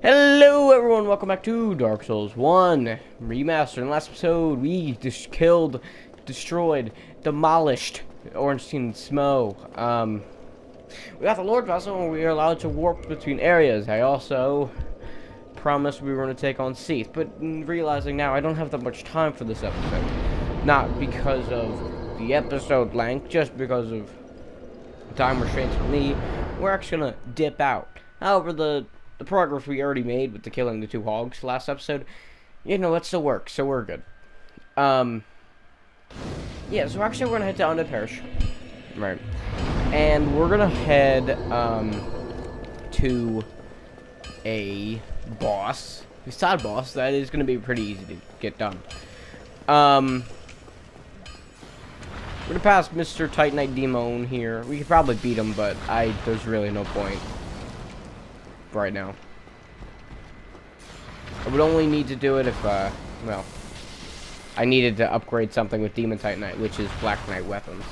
Hello everyone, welcome back to Dark Souls 1 Remastered. In the last episode, we just killed, destroyed, demolished Orange Team Smo. We got the Lord Vessel and we are allowed to warp between areas. I also promised we were going to take on Seath, but realizing now I don't have that much time for this episode. Not because of the episode length, just because of time restraints for me. We're actually going to dip out. However, the progress we already made with the killing the two hogs last episode, you know, it still works, so we're good. Yeah, so actually we're gonna head down to Parish. Right. And we're gonna head, to a boss. A side boss that is gonna be pretty easy to get done. We're gonna pass Mr. Titanite Demon here. We could probably beat him, but there's really no point right now. I would only need to do it if, well, I needed to upgrade something with Demon Titanite, which is Black Knight weapons.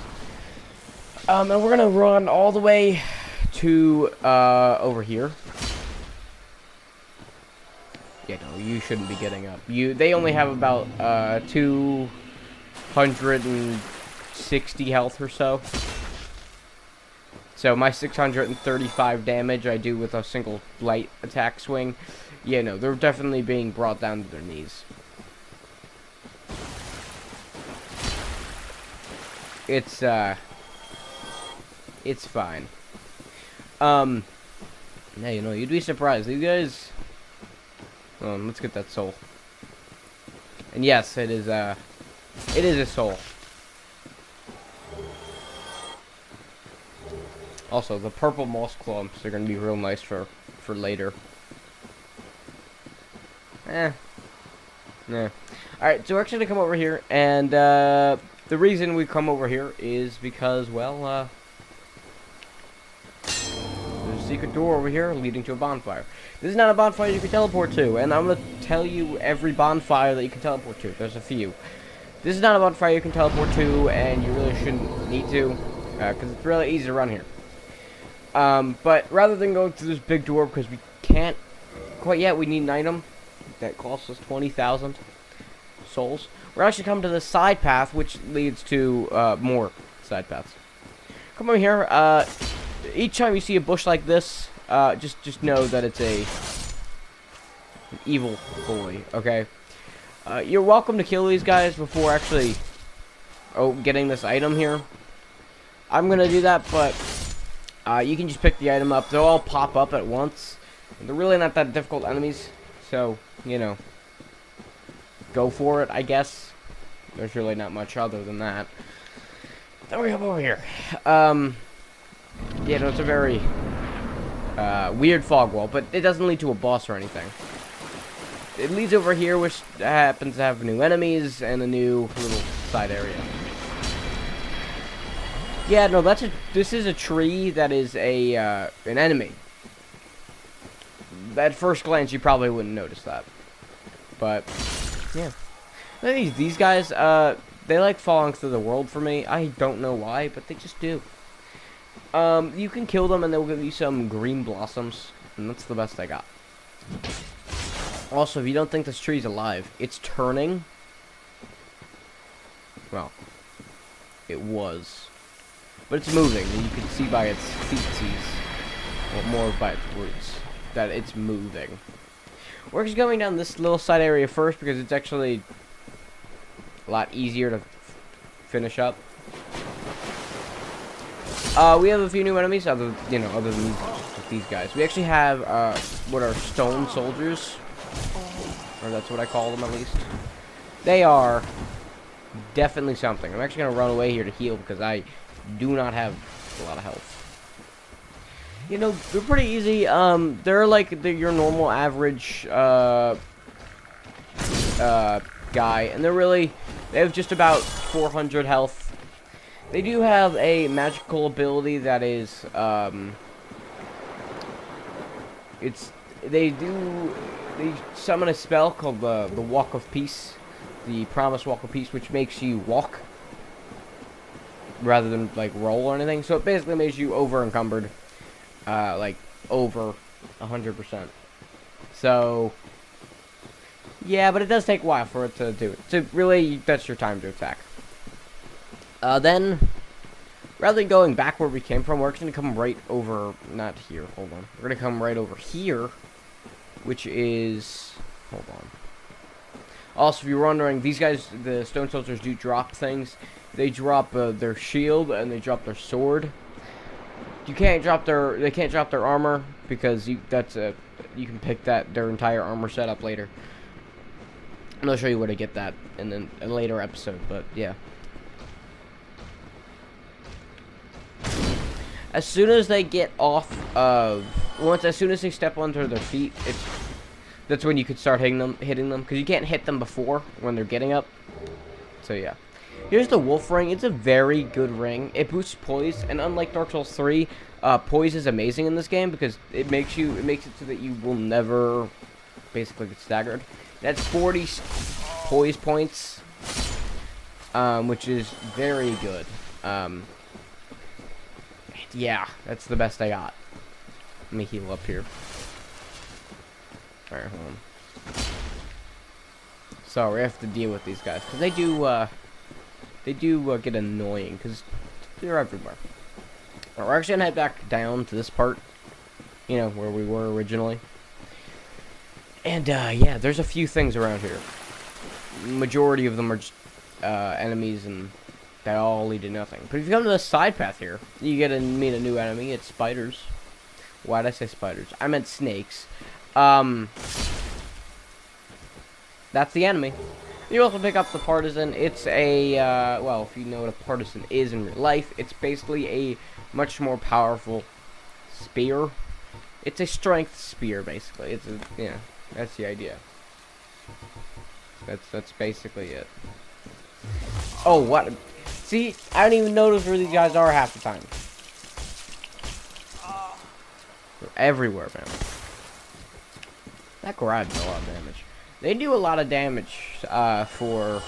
And we're gonna run all the way to, over here. Yeah, no, you shouldn't be getting up. They only have about, 260 health or so. So my 635 damage I do with a single light attack swing. Yeah, no, they're definitely being brought down to their knees. It's fine. Now, you know, you'd be surprised. You guys, let's get that soul. And yes, it is a soul. Also, the purple moss clumps are going to be real nice for later. Nah. Alright, so we're actually going to come over here, and the reason we come over here is because, well, there's a secret door over here leading to a bonfire. This is not a bonfire you can teleport to, and I'm going to tell you every bonfire that you can teleport to. There's a few. This is not a bonfire you can teleport to, and you really shouldn't need to, because it's really easy to run here. But rather than going through this big door, because we can't quite yet, we need an item that costs us 20,000 souls. We're actually coming to the side path, which leads to more side paths. Come over here. Each time you see a bush like this, just know that it's an evil bully. Okay. You're welcome to kill these guys before actually getting this item here. I'm gonna do that, but you can just pick the item up. They'll all pop up at once. They're really not that difficult enemies, so, you know, go for it, I guess. There's really not much other than that. Then we come over here. Yeah, no, it's a very weird fog wall, but it doesn't lead to a boss or anything. It leads over here, which happens to have new enemies and a new little side area. Yeah, no, this is a tree that is an enemy. At first glance, you probably wouldn't notice that. But, yeah. These guys, they like falling through the world for me. I don't know why, but they just do. You can kill them and they'll give you some green blossoms. And that's the best I got. Also, if you don't think this tree's alive, it's turning. Well, it was. But it's moving, and you can see by its feetsies, or more by its roots, that it's moving. We're just going down this little side area first, because it's actually a lot easier to finish up. We have a few new enemies, other than these guys. We actually have, what are stone soldiers, or that's what I call them at least. They are definitely something. I'm actually going to run away here to heal, because I do not have a lot of health. You know, they're pretty easy. They're like your normal average guy, and they have just about 400 health. They do have a magical ability that is they summon a spell called the Walk of Peace, the Promised Walk of Peace, which makes you walk rather than like roll or anything. So it basically makes you over encumbered, like over 100%. So, yeah, but it does take a while for it to do it. So really, that's your time to attack. Then, rather than going back where we came from, we're going to come right over, not here, hold on. We're going to come right over here, which is, hold on. Also, if you're wondering, these guys, the stone soldiers, do drop things. They drop their shield and they drop their sword. They can't drop their armor because you can pick their entire armor set up later. And I'll show you where to get that in a later episode, but yeah. As soon as they get off of, as soon as they step onto their feet, that's when you could start hitting them, because you can't hit them before when they're getting up. So yeah. Here's the wolf ring. It's a very good ring. It boosts poise, and unlike Dark Souls 3, poise is amazing in this game because it makes it so that you will never basically get staggered. That's 40 poise points, which is very good. Yeah, that's the best I got. Let me heal up here. Alright, hold on. Sorry, I have to deal with these guys because they do get annoying because they're everywhere. Right, we're actually gonna head back down to this part, you know, where we were originally. And yeah, there's a few things around here. Majority of them are just enemies, and that all lead to nothing. But if you come to the side path here, you get to meet a new enemy. It's spiders. Why did I say spiders? I meant snakes. That's the enemy. You also pick up the partisan. It's a, well, if you know what a partisan is in real life, it's basically a much more powerful spear. It's a strength spear, basically. It's a, yeah, that's the idea. That's basically it. Oh, what? See, I don't even notice where these guys are half the time. They're everywhere, man. That garage does a lot of damage. They do a lot of damage for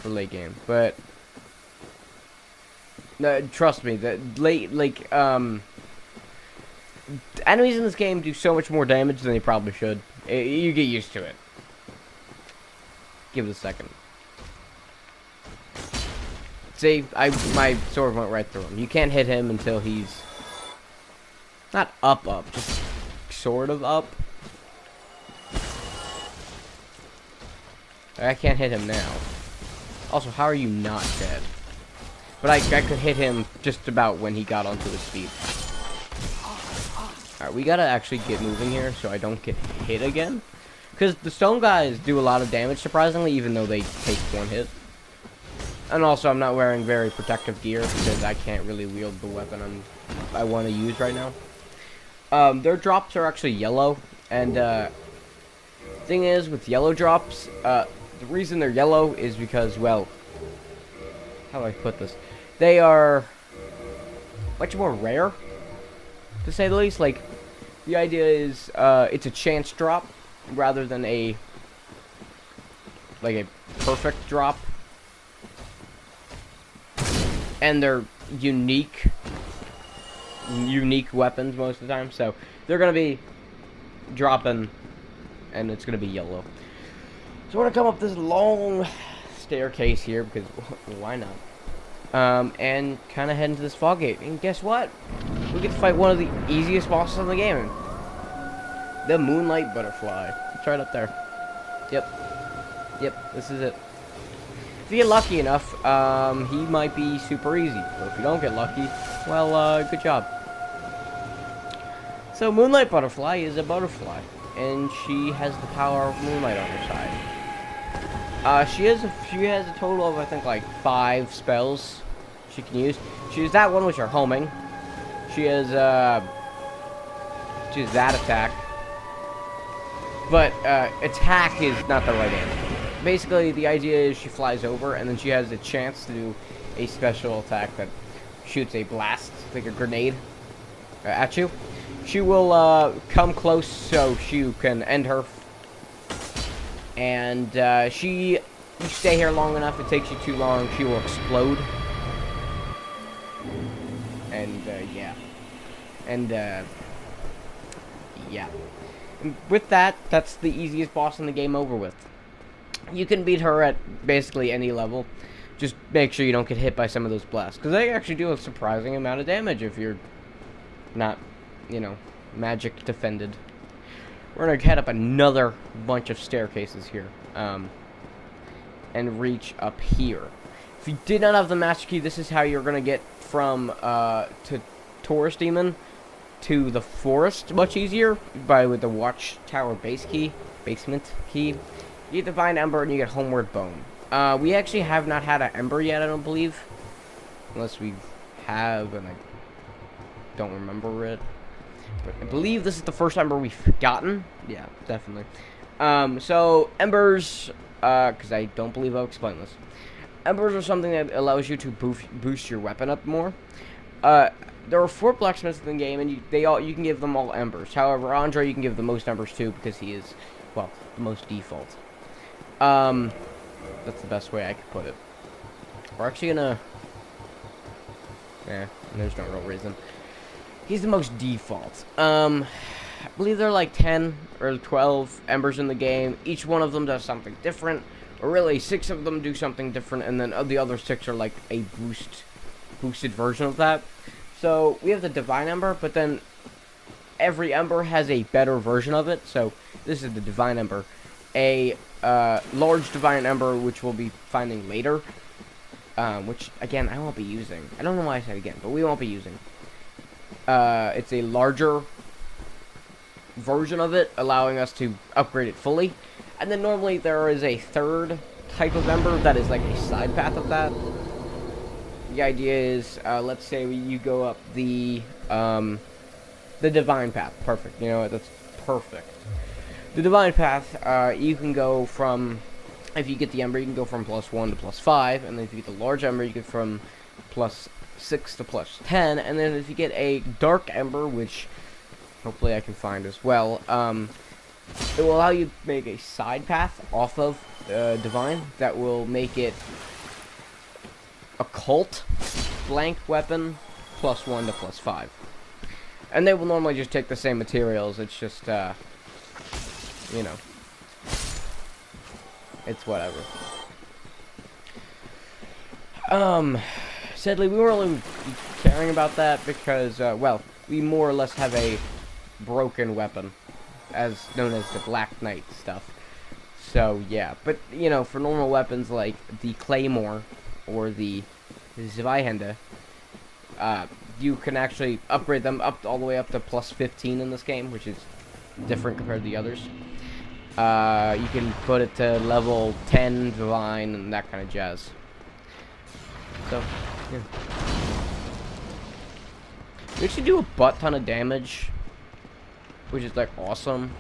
late game, but trust me, the enemies in this game do so much more damage than they probably should. You get used to it. Give it a second. See, my sword went right through him. You can't hit him until he's not up, just sort of up. I can't hit him now. Also, how are you not dead? But I could hit him just about when he got onto his feet. Alright, we gotta actually get moving here so I don't get hit again. Because the stone guys do a lot of damage, surprisingly, even though they take one hit. And also, I'm not wearing very protective gear because I can't really wield the weapon I want to use right now. Their drops are actually yellow, and thing is, with yellow drops, the reason they're yellow is because, well, how do I put this? They are much more rare, to say the least. Like, the idea is, it's a chance drop rather than a perfect drop. And they're unique weapons most of the time, so they're gonna be dropping, and it's gonna be yellow. So we're gonna come up this long staircase here because why not? And kind of head into this fog gate. And guess what? We get to fight one of the easiest bosses in the game. The Moonlight Butterfly. It's right up there. Yep, this is it. If you get lucky enough, he might be super easy. But if you don't get lucky, well, good job. So Moonlight Butterfly is a butterfly, and she has the power of moonlight on her side. She has a total of, I think, like 5 spells she can use. She has that one, which are homing. She has that attack. But attack is not the right answer. Basically, the idea is she flies over, and then she has a chance to do a special attack that shoots a blast, like a grenade, at you. She will come close so she can end her. And you stay here long enough, it takes you too long, she will explode. And yeah. And yeah. And with that, that's the easiest boss in the game over with. You can beat her at basically any level. Just make sure you don't get hit by some of those blasts, because they actually do a surprising amount of damage if you're not, you know, magic defended. We're going to head up another bunch of staircases here, and reach up here. If you did not have the Master Key, this is how you're going to get from to Taurus Demon to the forest much easier, with the Watchtower basement key. You get Divine Ember and you get Homeward Bone. We actually have not had an Ember yet, I don't believe. Unless we have, and I don't remember it. But I believe this is the first Ember we've gotten. Yeah, definitely. So, Embers, because I don't believe I'll explain this. Embers are something that allows you to boost your weapon up more. There are 4 blacksmiths in the game, and you can give them all embers. However, Andre, you can give the most embers too, because he is, well, the most default. That's the best way I could put it. We're actually gonna... there's no real reason. He's the most default. I believe there are like 10 or 12 embers in the game. Each one of them does something different. Or really, 6 of them do something different, and then the other 6 are like a boosted version of that. So, we have the Divine Ember, but then every Ember has a better version of it. So, this is the Divine Ember. A large Divine Ember, which we'll be finding later. Which, again, I won't be using. I don't know why I said again, but we won't be using. It's a larger version of it, allowing us to upgrade it fully. And then normally there is a third type of Ember that is like a side path of that. The idea is, let's say you go up the Divine Path. Perfect. You know what? That's perfect. The Divine Path, you can go from, if you get the Ember, you can go from +1 to +5, and then if you get the large Ember, you get from +6 to +10, and then if you get a Dark Ember, which hopefully I can find as well, it will allow you to make a side path off of Divine that will make it Occult blank weapon +1 to +5. And they will normally just take the same materials, it's just, you know, it's whatever. Sadly, we weren't really caring about that because, well, we more or less have a broken weapon, as known as the Black Knight stuff. So, yeah. But, you know, for normal weapons like the Claymore or the Zweihände, you can actually upgrade them all the way up to +15 in this game, which is different compared to the others. You can put it to level 10 Divine and that kind of jazz. So, yeah. We actually do a butt ton of damage, which is like awesome.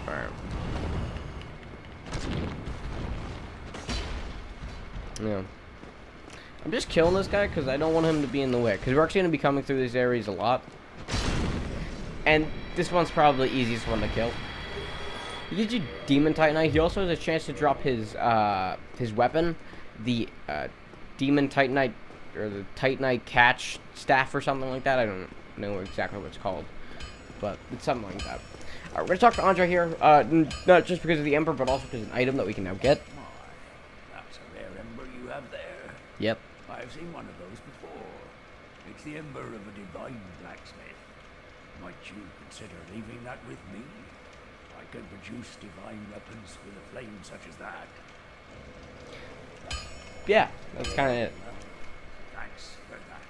Alright. Yeah. I'm just killing this guy because I don't want him to be in the way. Because we're actually going to be coming through these areas a lot. And this one's probably the easiest one to kill. He gives you Demon Titanite. He also has a chance to drop his weapon, the Demon Titanite, or the Titanite Catch Staff or something like that. I don't know exactly what it's called, but it's something like that. Alright, we're going to talk to Andre here, not just because of the Ember, but also because of an item that we can now get. That's a rare Ember you have there. Yep. I've seen one of those before. It's the Ember of a divine blacksmith. Might you consider leaving that with me? I can produce divine weapons with a flame such as that. Yeah, that's kind of it. Thanks for that.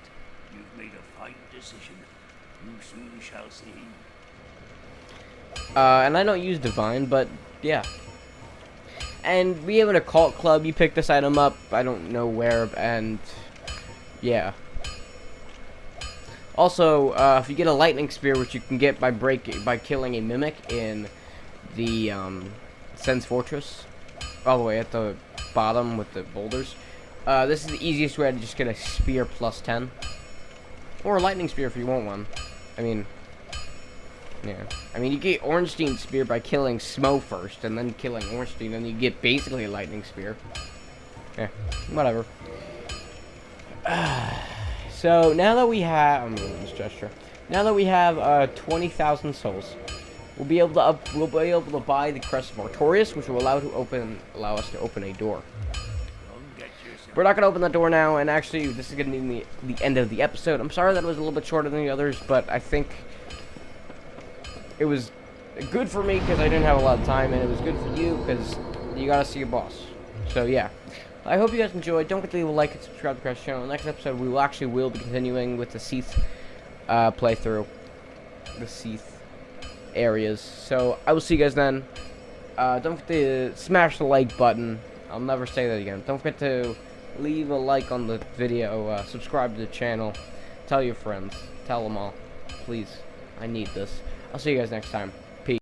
You've made a fine decision. You soon shall see. And I don't use Divine, but yeah. And we have an occult club. You pick this item up, I don't know where, and yeah. Also, if you get a lightning spear, which you can get by killing a mimic in the Sen's Fortress, all the way at the bottom with the boulders, this is the easiest way to just get a spear +10, or a lightning spear if you want one. I mean, yeah. I mean, you get Ornstein spear by killing Smo first, and then killing Ornstein, and you get basically a lightning spear. Yeah, whatever. So now that we have, I'm doing this gesture. Now that we have 20,000 souls, we'll be able to buy the Crest of Artorias, which will allow us to open a door. We're not gonna open that door now, and actually, this is gonna be the end of the episode. I'm sorry that it was a little bit shorter than the others, but I think it was good for me because I didn't have a lot of time, and it was good for you because you gotta see your boss. So yeah, I hope you guys enjoyed. Don't forget to leave a like and subscribe to the Crest channel. Next episode, we will be continuing with the Seath playthrough, the Seath areas. So I will see you guys then. Don't forget to smash the like button. I'll never say that again. Don't forget to leave a like on the video, subscribe to the channel, tell your friends, tell them all. Please, I need this. I'll see you guys next time.